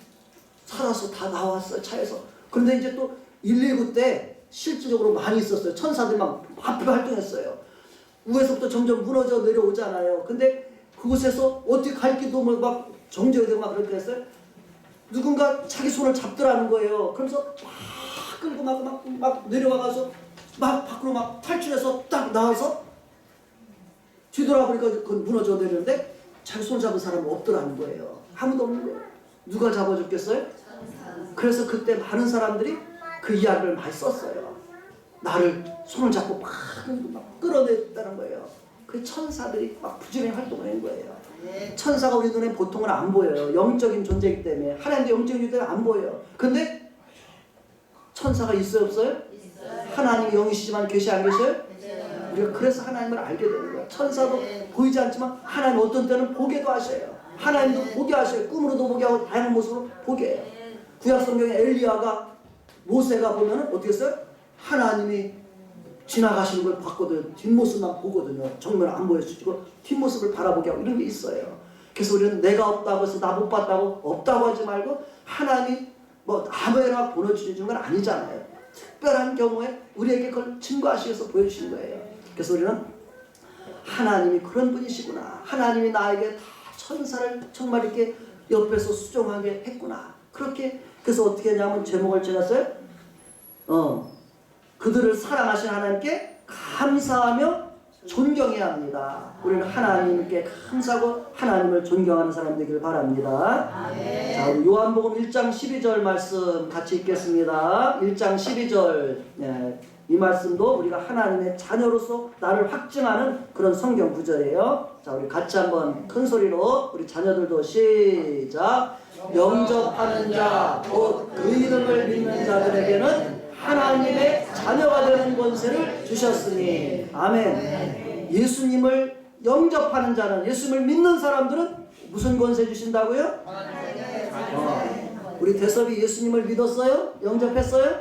살아서 다 나왔어요, 차에서. 그런데 이제 또 119 때 실질적으로 많이 있었어요. 천사들이 막 바쁘게 활동했어요. 위에서부터 점점 무너져 내려오잖아요. 근데 그곳에서 어떻게 갈 길도 막 정져야 되고 막 그렇게 했어요. 누군가 자기 손을 잡더라는 거예요. 그러면서 막 끌고 막 내려와가서 막 밖으로 막 탈출해서 딱 나와서 뒤돌아보니까 그건 무너져 내리는데 자기 손 잡은 사람은 없더라는 거예요. 아무도 없는 거예요. 누가 잡아줬겠어요? 그래서 그때 많은 사람들이 그 이야기를 많이 썼어요. 나를 손을 잡고 막 끌어냈다는 거예요. 그 천사들이 막 부지런히 활동을 한 거예요. 천사가 우리 눈에 보통은 안 보여요. 영적인 존재이기 때문에. 하나님도 영적인 존재가 안 보여요. 근데 천사가 있어요, 없어요? 하나님이 영이시지만 계시 안 계셔요? 우리가 그래서 하나님을 알게 되는 거예요. 천사도 보이지 않지만 하나님 어떤 때는 보게도 하셔요. 하나님도 보게 하셔요. 꿈으로도 보게 하고 다양한 모습으로 보게 해요. 구약 성경에 엘리야가 모세가 보면은 어떻게 했어요? 하나님이 지나가시는 걸 봤거든요. 뒷모습만 보거든요. 정면 안 보여주시고 뒷모습을 바라보게 하고 이런 게 있어요. 그래서 우리는 내가 없다고 해서 나 못 봤다고 없다고 하지 말고 하나님이 뭐 아무나 보내주시는 건 아니잖아요. 특별한 경우에 우리에게 그걸 증거하시기 위해서 보여주신 거예요. 그래서 우리는 하나님이 그런 분이시구나. 하나님이 나에게 다 천사를 정말 이렇게 옆에서 수종하게 했구나. 그렇게 그래서 어떻게 했냐면 제목을 지었어요. 그들을 사랑하신 하나님께 감사하며 존경해야 합니다. 우리는 하나님께 감사하고 하나님을 존경하는 사람 되기를 바랍니다. 자, 우리 요한복음 1장 12절 말씀 같이 읽겠습니다. 1장 12절. 네, 이 말씀도 우리가 하나님의 자녀로서 나를 확증하는 그런 성경 구절이에요. 자, 우리 같이 한번 큰 소리로 우리 자녀들도 시작. 영접하는 자, 곧 그 이름을 믿는 자들에게는 하나님의 자녀가 되는 권세를 주셨으니. 아멘. 예수님을 영접하는 자는, 예수님을 믿는 사람들은 무슨 권세 주신다고요? 우리 대섭이 예수님을 믿었어요? 영접했어요?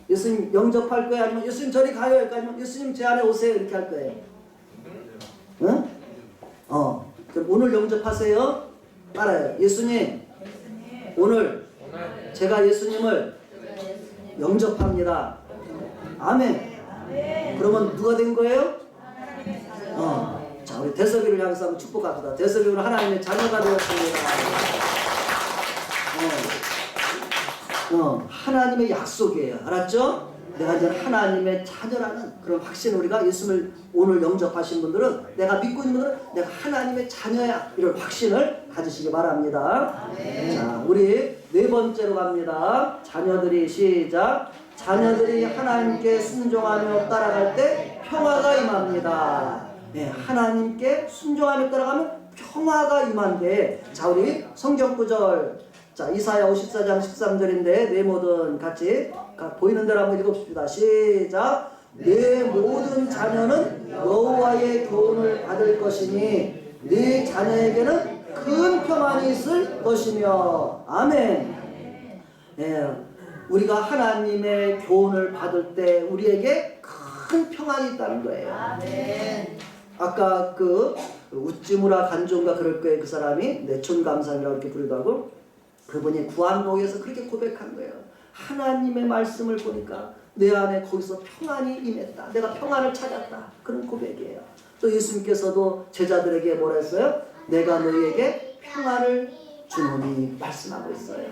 예수님 영접할 거예요? 아니면 예수님 저리 가요? 아니면 예수님 제 안에 오세요? 이렇게 할 거예요? 응? 그럼 오늘 영접하세요? 따라요. 예수님, 오늘 제가 예수님을 영접합니다. 아멘. 그러면 누가 된 거예요? 자, 우리 대섭이를 향해서 한번 축복합시다. 대섭이 오늘 하나님의 자녀가 되었습니다. 하나님의 약속이에요. 알았죠? 내가 이제 하나님의 자녀라는 그런 확신을 우리가 예수님을 오늘 영접하신 분들은, 내가 믿고 있는 분들은 내가 하나님의 자녀야, 이런 확신을 가지시기 바랍니다. 자, 우리 네 번째로 갑니다. 자녀들이 시작. 자녀들이 하나님께 순종하며 따라갈 때 평화가 임합니다. 네, 하나님께 순종하며 따라가면 평화가 임한대. 자, 우리 성경 구절. 자, 이사야 54장 13절인데 내 모든 같이 보이는 대로 한번 읽읍시다. 시작. 내 모든 자녀는 여호와의 교훈을 받을 것이니 네 자녀에게는 큰 평안이 있을 것이며. 아멘. 네, 우리가 하나님의 교훈을 받을 때 우리에게 큰 평안이 있다는 거예요. 아멘. 아까 그 우찌무라 간종가 그럴 거예요. 그 사람이 내촌감상이라고 이렇게 부르기도 하고, 그분이 구한목에서 그렇게 고백한 거예요. 하나님의 말씀을 보니까 내 안에 거기서 평안이 임했다. 내가 평안을 찾았다. 그런 고백이에요. 또 예수님께서도 제자들에게 뭐라 했어요? 내가 너희에게 평안을 주노니 말씀하고 있어요.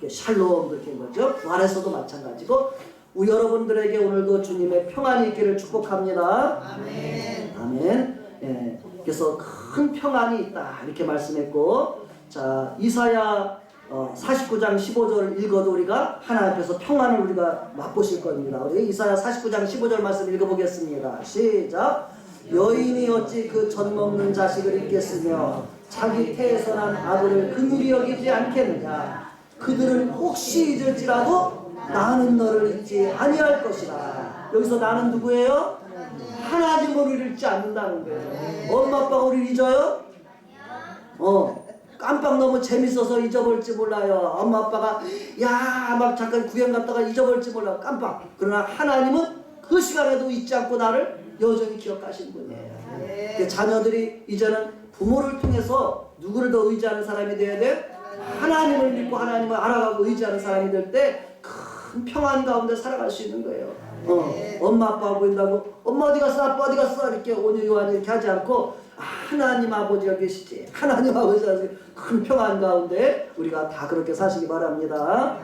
샬롬 그렇게 한 거죠. 부활에서도 마찬가지고 우리 여러분들에게 오늘도 주님의 평안이 있기를 축복합니다. 아멘. 아멘. 예, 그래서 큰 평안이 있다 이렇게 말씀했고, 자, 이사야 49장 15절을 읽어도 우리가 하나님 앞에서 평안을 우리가 맛보실 겁니다. 우리 이사야 49장 15절 말씀 읽어보겠습니다. 시작. 여인이 어찌 그 젖 먹는 자식을 잊겠으며 자기 태에서 난 아들을 긍휼히 여기지 않겠느냐. 그들은 혹시 잊을지라도 나는 너를 잊지 아니할 것이라. 여기서 나는 누구예요? 하나님은 우리를 잊지 않는다는 거예요. 엄마 아빠가 우리를 잊어요? 깜빡 너무 재밌어서 잊어버릴지 몰라요. 엄마 아빠가 야 막 잠깐 구경 갔다가 잊어버릴지 몰라요. 깜빡. 그러나 하나님은 그 시간에도 잊지 않고 나를 여전히 기억하시는 분이에요. 자녀들이 이제는 부모를 통해서 누구를 더 의지하는 사람이 돼야 돼? 하나님을 믿고 하나님을 알아가고 의지하는 사람이 될 때 큰 평안 가운데 살아갈 수 있는 거예요. 엄마 아빠 보인다고 엄마 어디 갔어 아빠 어디 갔어 이렇게 온유요한 이렇게 하지 않고 하나님 아버지가 계시지 하나님 아버지가 큰 평안 가운데 우리가 다 그렇게 사시기 바랍니다.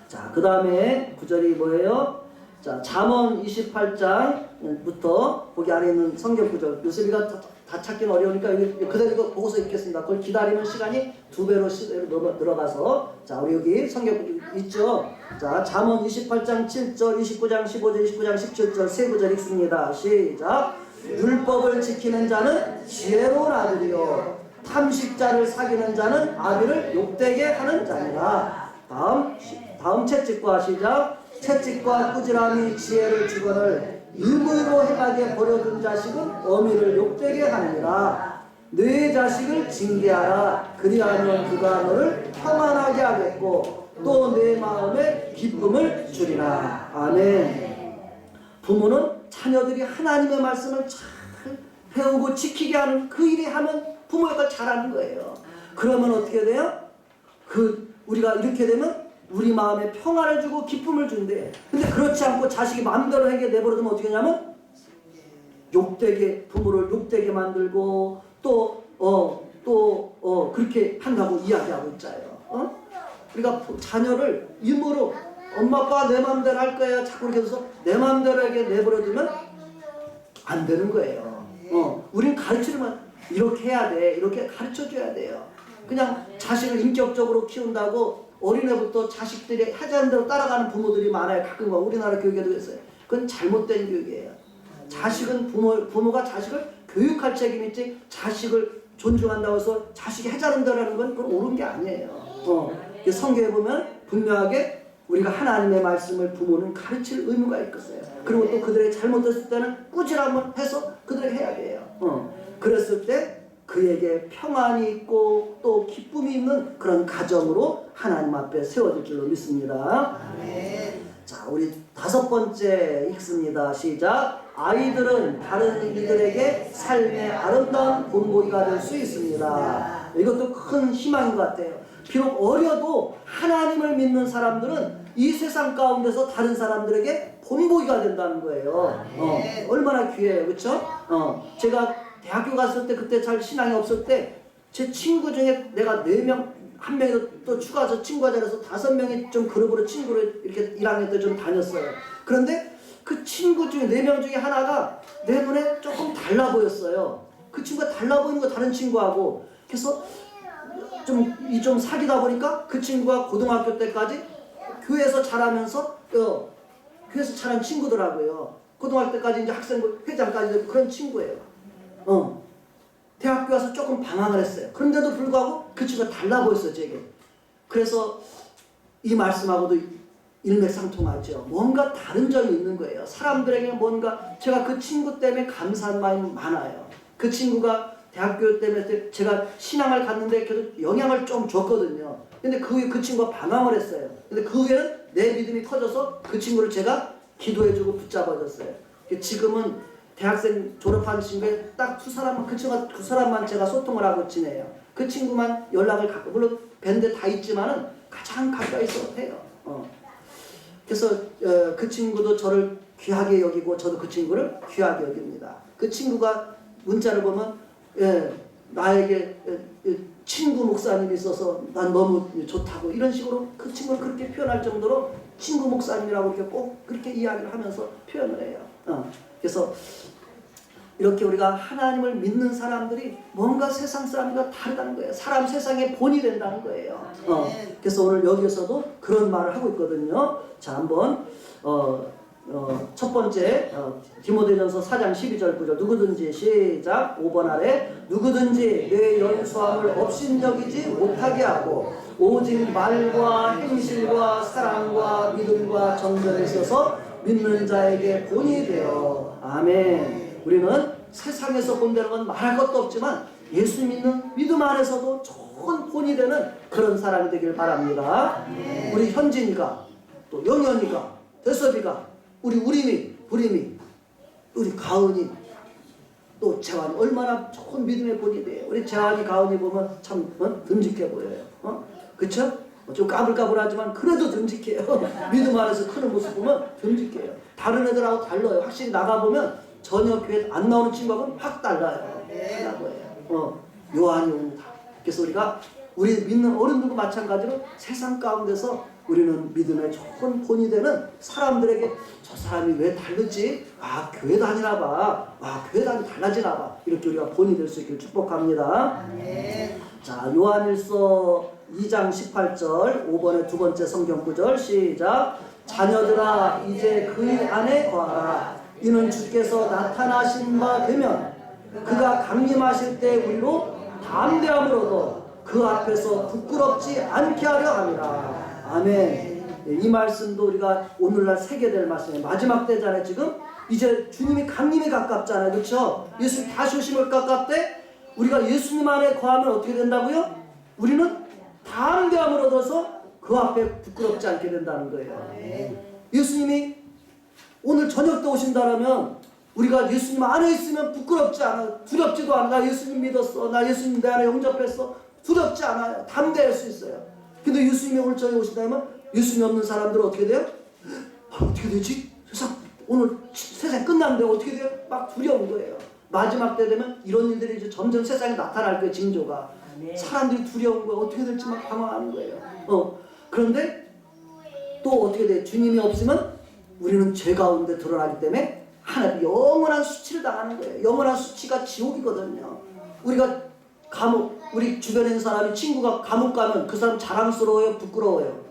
자, 그 다음에 구절이 뭐예요? 자, 잠언 28장부터 거기 안에 있는 성경 구절 요셉이가 다 찾기는 어려우니까 여기 그대로 이거 보고서 읽겠습니다. 그걸 기다리면 시간이 2배로 늘어가서 자, 우리 여기 성경 있죠? 자, 잠언 28장 7절 29장 15절 29장 17절 세 구절 읽습니다. 시작. 율법을 지키는 자는 지혜로운 아들이요 탐식자를 사귀는 자는 아비를 욕되게 하는 자니라. 다음 채찍과 시작. 채찍과 꾸지람이 지혜를 주거늘 의무로 행하게 버려둔 자식은 어미를 욕되게 하느니라. 네 자식을 징계하라. 그리하면 그가 너를 평안하게 하겠고 또 내 마음에 기쁨을 주리라. 아멘. 부모는 자녀들이 하나님의 말씀을 잘 배우고 지키게 하는 그 일이 하면 부모가 잘하는 거예요. 그러면 어떻게 돼요? 우리가 이렇게 되면 우리 마음에 평안을 주고 기쁨을 준대. 근데 그렇지 않고 자식이 마음대로 하게 내버려두면 어떻게 하냐면 욕되게 부모를 욕되게 만들고 또 그렇게 한다고 이야기하고 있잖아요. 우리가 자녀를 임으로 엄마 아빠 내 마음대로 할 거야 자꾸 이렇게 해서 내 마음대로 하게 내버려두면 안 되는 거예요. 우린 가르치려면 이렇게 해야 돼 이렇게 가르쳐줘야 돼요. 그냥 자식을 인격적으로 키운다고 어린애부터 자식들이 하자는 대로 따라가는 부모들이 많아요. 가끔 우리나라 교육에도 있어요. 그건 잘못된 교육이에요. 자식은 부모가 자식을 교육할 책임이 있지 자식을 존중한다고 해서 자식이 하자는 대로 하는 건 그건 옳은 게 아니에요. 성경에 보면 분명하게 우리가 하나님의 말씀을 부모는 가르칠 의무가 있겠어요. 그리고 또 그들이 잘못했을 때는 꾸지람을 해서 그들에게 해야 돼요. 그랬을 때 그에게 평안이 있고 또 기쁨이 있는 그런 가정으로 하나님 앞에 세워질 줄로 믿습니다. 자, 우리 5번째 읽습니다. 시작. 아이들은 다른 이들에게 삶의 아름다운 본보기가 될 수 있습니다. 이것도 큰 희망인 것 같아요. 비록 어려도 하나님을 믿는 사람들은 이 세상 가운데서 다른 사람들에게 본보기가 된다는 거예요. 얼마나 귀해요. 그렇죠? 제가 대학교 갔을 때 그때 잘 신앙이 없을 때 제 친구 중에 내가 4명 한 명이 또 추가해서 친구가 잘해서 5명이 좀 그룹으로 친구를 이렇게 1학년 때 좀 다녔어요. 그런데 그 친구 중에 4명 중에 하나가 내 눈에 조금 달라 보였어요. 그 친구가 달라 보이는 거 다른 친구하고 그래서 좀 사귀다 보니까 그 친구가 고등학교 때까지 교회에서 자라면서 교회에서 자란 친구더라고요. 고등학교 때까지 이제 학생부 회장까지 되고 그런 친구예요. 대학교 와서 조금 방황을 했어요. 그런데도 불구하고 그 친구가 달라 보였어요, 제게. 그래서 이 말씀하고도 일맥상통하죠. 뭔가 다른 점이 있는 거예요. 사람들에게 뭔가 제가 그 친구 때문에 감사한 마음이 많아요. 그 친구가 대학교 때문에 제가 신앙을 갖는데 계속 영향을 좀 줬거든요. 근데 그 친구가 방황을 했어요. 근데 그 후에는 내 믿음이 커져서 그 친구를 제가 기도해주고 붙잡아줬어요. 지금은 대학생 졸업한 친구에 딱 두 사람만 제가 소통을 하고 지내요. 그 친구만 연락을 갖고 물론 밴드 다 있지만은 가장 가까이서 해요. 그래서 그 친구도 저를 귀하게 여기고 저도 그 친구를 귀하게 여깁니다. 그 친구가 문자를 보면 나에게 친구 목사님이 있어서 난 너무 좋다고 이런 식으로 그 친구를 그렇게 표현할 정도로 친구 목사님이라고 이렇게 꼭 그렇게 이야기를 하면서 표현을 해요. 그래서 이렇게 우리가 하나님을 믿는 사람들이 뭔가 세상 사람과 다르다는 거예요. 사람 세상의 본이 된다는 거예요. 그래서 오늘 여기서도 그런 말을 하고 있거든요. 자, 한번 첫 번째 디모데전서 4장 12절 9절 누구든지 시작 5번 아래 누구든지 내 연수함을 업신여기지 못하게 하고 오직 말과 행실과 사랑과 믿음과 정절에 있어서 믿는 자에게 본이 되어 아멘. 우리는 세상에서 본다는 건 말할 것도 없지만 예수 믿는 믿음 안에서도 좋은 본이 되는 그런 사람이 되길 바랍니다. 우리 현진이가 또 영현이가 대섭이가 우리 우림이, 부림이, 우리 가은이 또 재환이 얼마나 좋은 믿음의 본이 돼요. 우리 재환이 가은이 보면 참 듬직해 보여요. 그쵸? 좀 까불까불하지만 그래도 듬직해요. 믿음 안에서 크는 모습 보면 듬직해요. 다른 애들하고 달라요. 확실히 나가보면 전혀 교회 안 나오는 친구하고는 확 달라요. 달라 보여요. 요한이 옵니다. 그래서 우리 믿는 어른들과 마찬가지로 세상 가운데서 우리는 믿음의 좋은 본이 되는 사람들에게 저 사람이 왜 다르지? 아, 교회 다니나 봐. 아, 교회 다니 달라지나 봐. 이렇게 우리가 본이 될 수 있기를 축복합니다. 자, 요한일서 2장 18절 5번의 두 번째 성경 구절 시작. 자녀들아 이제 그 안에 거하라. 이는 주께서 나타나신 바 되면 그가 강림하실 때 우리로 담대함으로도 그 앞에서 부끄럽지 않게 하려 함이라. 아멘. 이 말씀도 우리가 오늘날 새게 될 말씀이에요. 마지막 때잖아요. 지금 이제 주님이 강림이 가깝잖아요. 그렇죠? 예수님 다시 오심을 가깝대. 우리가 예수님 안에 거하면 어떻게 된다고요? 우리는 담대함을 얻어서 그 앞에 부끄럽지 않게 된다는 거예요. 예수님이 오늘 저녁 때 오신다라면 우리가 예수님 안에 있으면 부끄럽지 않아요. 두렵지도 않아. 나 예수님 믿었어. 나 예수님 내 안에 영접했어. 두렵지 않아요. 담대할 수 있어요. 근데 예수님이 오늘 저녁에 오신다면 예수님이 없는 사람들은 어떻게 돼요? 아, 어떻게 되지? 오늘 세상 끝났는데 어떻게 돼요? 막 두려운 거예요. 마지막 때 되면 이런 일들이 이제 점점 세상에 나타날 거예요. 징조가. 사람들이 두려운 거예요. 어떻게 될지 막 방황하는 거예요. 그런데 또 어떻게 돼요? 주님이 없으면 우리는 죄 가운데 드러나기 때문에 하나님 영원한 수치를 당하는 거예요. 영원한 수치가 지옥이거든요. 우리가 감옥, 우리 주변에 있는 사람이 친구가 감옥 가면 그 사람 자랑스러워요? 부끄러워요?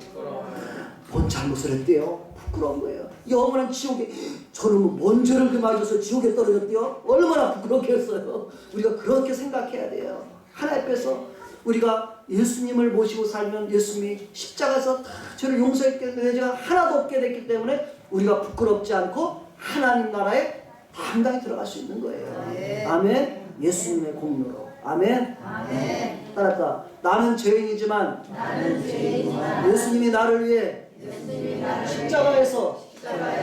뭔 잘못을 했대요? 부끄러운 거예요. 영원한 지옥에 저는 뭔 죄를 그 맞아서 지옥에 떨어졌대요? 얼마나 부끄럽겠어요. 우리가 그렇게 생각해야 돼요. 하나님 앞에서 우리가 예수님을 모시고 살면 예수님이 십자가에서 다 죄를 용서했기 때문에 죄가 하나도 없게 됐기 때문에 우리가 부끄럽지 않고 하나님 나라에 당당히 들어갈 수 있는 거예요. 아멘. 예수님의 공로로. 아멘. 따라서 나는 죄인이지만 예수님이 나를 위해 십자가에서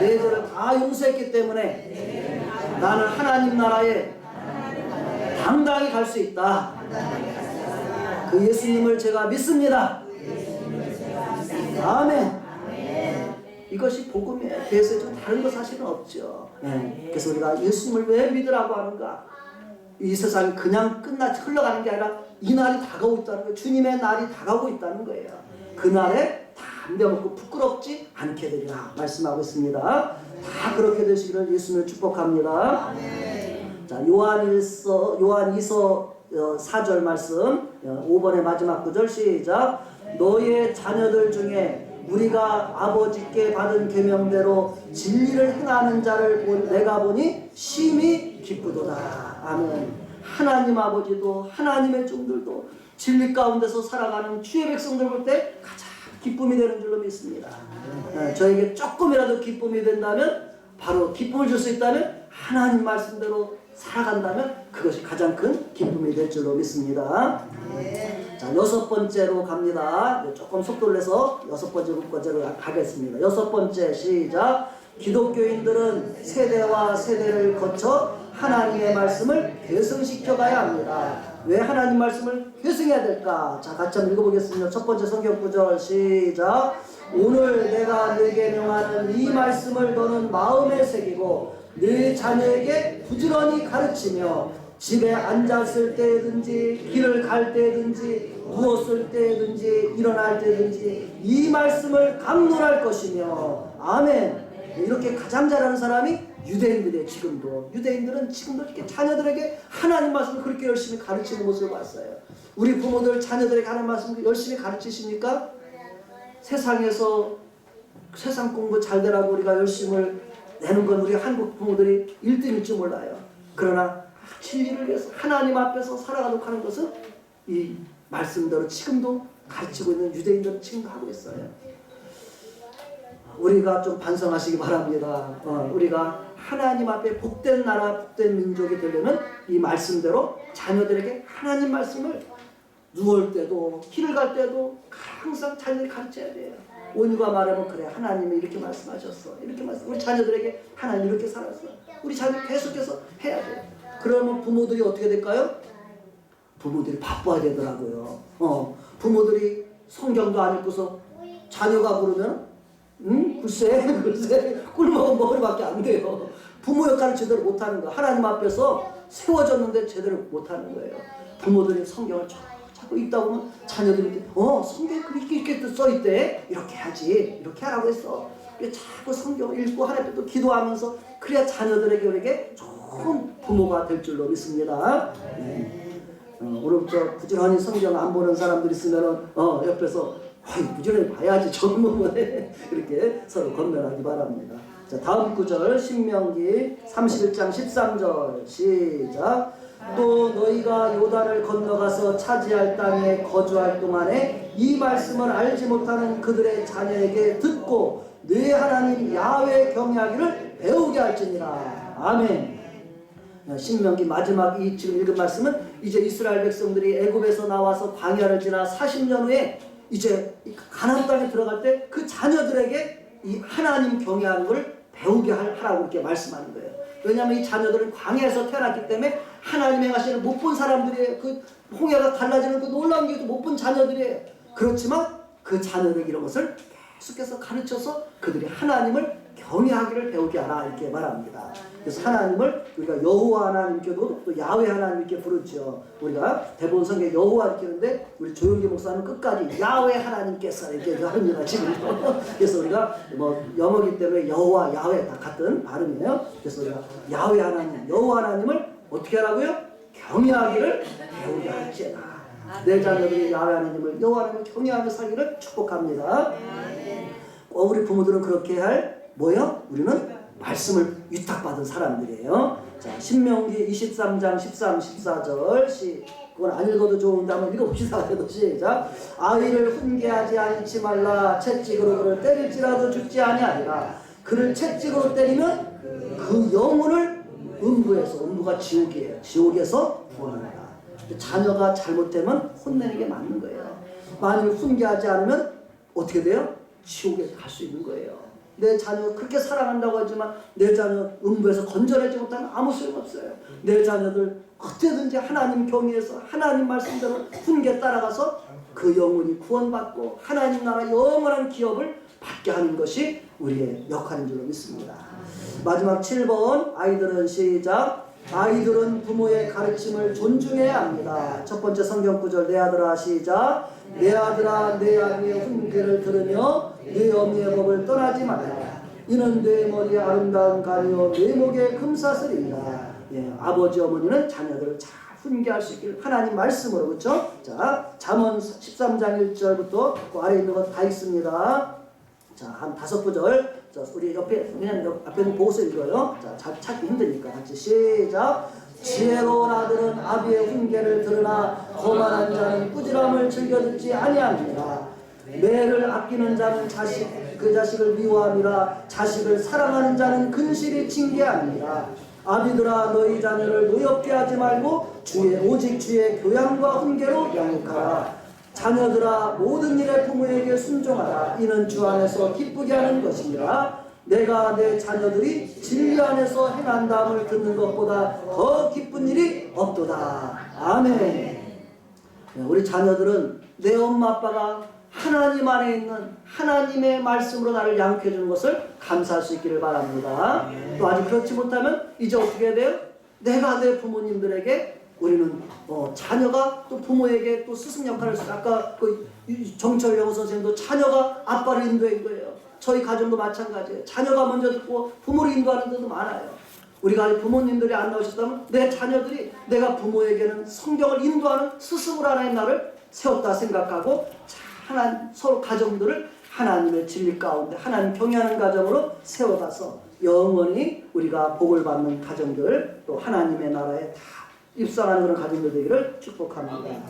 내 죄를 다 용서했기 때문에 나는 하나님 나라에 당당히 갈 수 있다. 그 예수님을 제가 믿습니다. 아멘. 이것이 복음이에요. 그래서 좀 다른 거 사실은 없죠. 그래서 우리가 예수님을 왜 믿으라고 하는가? 이 세상이 그냥 흘러가는 게 아니라 이 날이 다가오고 있다는 거예요. 주님의 날이 다가오고 있다는 거예요. 그 날에 담대하고 부끄럽지 않게 되리라 말씀하고 있습니다. 다 그렇게 되시기를 예수님을 축복합니다. 자, 요한이서 4절 말씀 5번의 마지막 구절 시작. 너의 자녀들 중에 우리가 아버지께 받은 계명대로 진리를 행하는 자를 내가 보니 심히 기쁘도다. 아멘. 하나님 아버지도 하나님의 종들도 진리 가운데서 살아가는 주의 백성들 볼 때 가장 기쁨이 되는 줄로 믿습니다. 저에게 조금이라도 기쁨이 된다면, 바로 기쁨을 줄 수 있다면, 하나님 말씀대로 살아간다면 그것이 가장 큰 기쁨이 될 줄로 믿습니다. 자, 6번째로 갑니다. 조금 속도를 내서 6번째로 가겠습니다. 6번째 시작. 기독교인들은 세대와 세대를 거쳐 하나님의 말씀을 계승시켜 가야 합니다. 왜 하나님 말씀을 계승해야 될까? 자, 같이 한번 읽어보겠습니다. 첫 번째 성경 구절 시작. 오늘 내가 네게 명하는 이 말씀을 너는 마음에 새기고 네 자녀에게 부지런히 가르치며 집에 앉았을 때든지 길을 갈 때든지 누웠을 때든지 일어날 때든지 이 말씀을 강론할 것이며. 아멘. 이렇게 가장 잘하는 사람이 유대인들이에요. 유대인들은 지금도 이렇게 자녀들에게 하나님 말씀을 그렇게 열심히 가르치는 모습을 봤어요. 우리 부모들 자녀들에게 하나님 말씀을 열심히 가르치십니까? 세상에서 세상 공부 잘 되라고 우리가 열심을 내는 건 우리 한국 부모들이 1등일 줄 몰라요. 그러나 진리를 위해서 하나님 앞에서 살아가도록 하는 것은 이 말씀대로 지금도 가르치고 있는 유대인들은 지금도 하고 있어요. 우리가 좀 반성하시기 바랍니다. 우리가 하나님 앞에 복된 나라, 복된 민족이 되려면 이 말씀대로 자녀들에게 하나님 말씀을 누울 때도 길을 갈 때도 항상 자녀들이 가르쳐야 돼요. 온유가 말하면 그래, 하나님이 이렇게 말씀하셨어, 이렇게 우리 자녀들에게 하나님 이렇게 살았어. 우리 자녀 계속해서 해야 돼요. 그러면 부모들이 어떻게 될까요? 부모들이 바빠야 되더라고요. 부모들이 성경도 안 읽고서 자녀가 부르면 글쎄 꿀먹은 머리밖에 안 돼요. 부모 역할을 제대로 못하는 거예요. 하나님 앞에서 세워졌는데 제대로 못하는 거예요. 부모들이 성경을 자꾸 읽다 보면 자녀들이 성경에 그렇게 써있대. 이렇게 해야지. 이렇게 하라고 했어. 자꾸 성경을 읽고 하나님께 또 기도하면서 그래야 자녀들에게 우리에게 좋은 부모가 될 줄로 믿습니다. 네. 오늘부터 부지런히 성경 안 보는 사람들 있으면은 옆에서 부지런히 봐야지 좋은 부모네. 이렇게 서로 건면하기 바랍니다. 자, 다음 구절 신명기 31장 13절 시작. 또 너희가 요단을 건너가서 차지할 땅에 거주할 동안에 이 말씀을 알지 못하는 그들의 자녀에게 듣고 네 하나님 야훼 경외하기를 배우게 할지니라. 아멘. 신명기 마지막 이 지금 읽은 말씀은 이제 이스라엘 백성들이 애굽에서 나와서 광야를 지나 40년 후에 이제 가나안 땅에 들어갈 때 그 자녀들에게 이 하나님 경외하는 걸 배우게 하라고 이렇게 말씀하는 거예요. 왜냐하면 이 자녀들은 광야에서 태어났기 때문에 하나님의 가시를 못 본 사람들이에요. 그 홍해가 갈라지는 그 놀라운 길도 못 본 자녀들이에요. 그렇지만 그 자녀들 이런 것을 계속해서 가르쳐서 그들이 하나님을 경외하기를 배우게 하라 이렇게 말합니다. 그래서 하나님을 우리가 여호와 하나님께도 또 야훼 하나님 이렇게 부르죠. 우리가 대부분 성경에 여호와 이렇게 하는데 우리 조용기 목사는 끝까지 야훼 하나님께서 이렇게 합니다 지금. 그래서 우리가 뭐 영어기 때문에 여호와 야훼 다 같은 발음이에요. 그래서 우리가 야훼 하나님 여호와 하나님을 어떻게 하라고요? 경외하기를 배우게 할지어다. 내 자녀들이 야훼 하나님을 여호와 하나님을 경외하며 살기를 축복합니다. 우리 부모들은 그렇게 할 뭐요? 우리는 말씀을 위탁받은 사람들이에요. 자, 신명기 23장 13, 14절 그건 안 읽어도 좋은데 한번 읽어봅시다. 시작. 아이를 훈계하지 않지 말라. 채찍으로 그를 때릴지라도 죽지 아니하리라. 그를 채찍으로 때리면 그 영혼을 음부가 지옥이에요. 지옥에서 구원한다. 자녀가 잘못되면 혼내는 게 맞는 거예요. 만일 훈계하지 않으면 어떻게 돼요? 지옥에 갈 수 있는 거예요. 내 자녀 그렇게 사랑한다고 하지만 내 자녀 음부에서 건져내지 못하면 아무 소용없어요. 내 자녀들 어떻게든지 하나님 경외해서 하나님 말씀대로 훈계 따라가서 그 영혼이 구원받고 하나님 나라 영원한 기업을 받게 하는 것이 우리의 역할인 줄로 믿습니다. 마지막 7번 아이들은 시작. 아이들은 부모의 가르침을 존중해야 합니다. 첫 번째 성경 구절 내 아들아 시작. 내 아들아 내 아비의 훈계를 들으며 네 어미의 법을 떠나지 말라. 이는 네 머리에 아름다운 가니요 네 목에 금사슬이라. 예, 아버지 어머니는 자녀들을 잘 훈계할 수 있기를 하나님 말씀으로 그렇죠? 자, 잠언 13장 1절부터 그 아래 있는 것 다 있습니다. 자, 한 5구절. 자, 우리 옆에 그냥 앞에 보고서 읽어요. 자, 찾기 힘드니까 같이 시작. 지혜로운 아들은 아비의 훈계를 들으나 거만한 자는 꾸지람을 즐겨 듣지 아니합니다. 매를 아끼는 자는 그 자식을 미워함이라. 자식을 사랑하는 자는 근실이 징계합니다. 아비들아 너희 자녀를 노엽게 하지 말고 오직 주의 교양과 훈계로 양육하라. 자녀들아 모든 일에 부모에게 순종하라. 이는 주 안에서 기쁘게 하는 것이니라. 내가 내 자녀들이 진리 안에서 행한다함을 듣는 것보다 더 기쁜 일이 없도다. 아멘. 우리 자녀들은 내 엄마 아빠가 하나님 안에 있는 하나님의 말씀으로 나를 양육해 주는 것을 감사할 수 있기를 바랍니다. 또 아직 그렇지 못하면 이제 어떻게 해야 돼요? 내가 내 부모님들에게 우리는 자녀가 또 부모에게 또 스승 역할을 아까 그 정철 영어 선생님도 자녀가 아빠를 인도한 거예요. 저희 가정도 마찬가지예요. 자녀가 먼저 듣고 부모를 인도하는 데도 많아요. 우리가 부모님들이 안 나오셨다면 내 자녀들이 내가 부모에게는 성경을 인도하는 스승으로 하나님 나를 세웠다 생각하고 서로 가정들을 하나님의 진리 가운데 하나님 경외하는 가정으로 세워가서 영원히 우리가 복을 받는 가정들 또 하나님의 나라에 다 입성하는 그런 가정들 되기를 축복합니다.